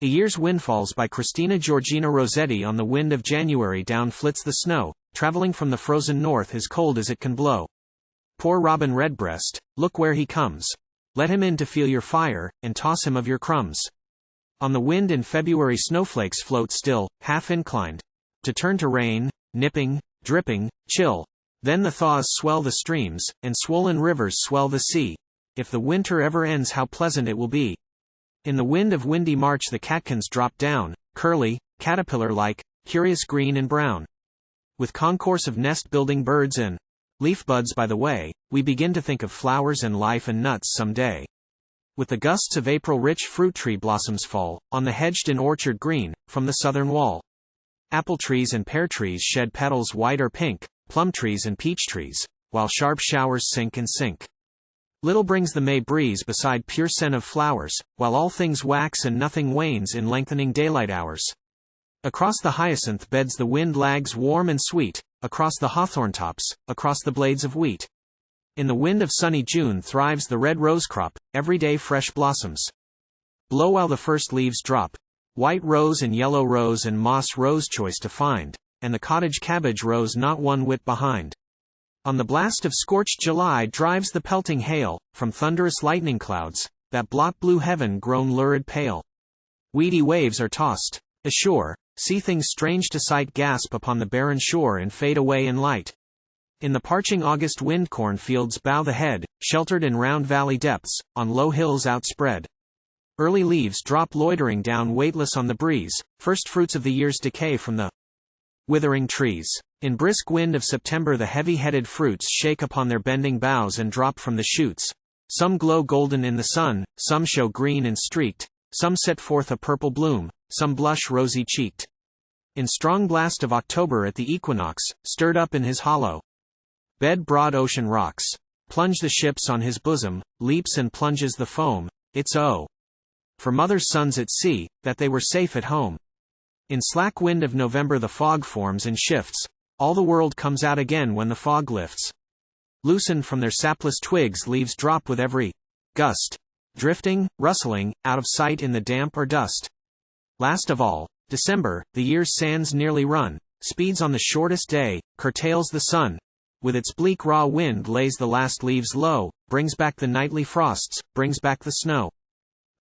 A Year's Windfalls by Christina Georgina Rossetti. On the wind of January down flits the snow, traveling from the frozen north as cold as it can blow. Poor robin redbreast, look where he comes. Let him in to feel your fire, and toss him of your crumbs. On the wind in February snowflakes float still, half inclined, to turn to rain, nipping, dripping, chill. Then the thaws swell the streams, and swollen rivers swell the sea. If the winter ever ends, how pleasant it will be. In the wind of windy March the catkins drop down, curly, caterpillar-like, curious green and brown. With concourse of nest-building birds and leaf buds by the way, we begin to think of flowers and life and nuts someday. With the gusts of April rich fruit tree blossoms fall, on the hedged-in orchard green, from the southern wall. Apple trees and pear trees shed petals white or pink, plum trees and peach trees, while sharp showers sink and sink. Little brings the May breeze beside pure scent of flowers, while all things wax and nothing wanes in lengthening daylight hours. Across the hyacinth beds the wind lags warm and sweet, across the hawthorn tops, across the blades of wheat. In the wind of sunny June thrives the red rose crop, every day fresh blossoms blow while the first leaves drop. White rose and yellow rose and moss rose choice to find, and the cottage cabbage rose not one whit behind. On the blast of scorched July drives the pelting hail, from thunderous lightning clouds, that blot blue heaven grown lurid pale. Weedy waves are tossed ashore, sea things strange to sight gasp upon the barren shore and fade away in light. In the parching August wind cornfields bow the head, sheltered in round valley depths, on low hills outspread. Early leaves drop loitering down weightless on the breeze, first fruits of the year's decay from the withering trees. In brisk wind of September the heavy-headed fruits shake upon their bending boughs and drop from the shoots. Some glow golden in the sun, some show green and streaked, some set forth a purple bloom, some blush rosy-cheeked. In strong blast of October at the equinox, stirred up in his hollow bed broad ocean rocks. Plunge the ships on his bosom, leaps and plunges the foam. It's for mother's sons at sea, that they were safe at home. In slack wind of November the fog forms and shifts. All the world comes out again when the fog lifts. Loosened from their sapless twigs leaves drop with every gust. Drifting, rustling, out of sight in the damp or dust. Last of all, December, the year's sands nearly run, speeds on the shortest day, curtails the sun. With its bleak raw wind lays the last leaves low, brings back the nightly frosts, brings back the snow.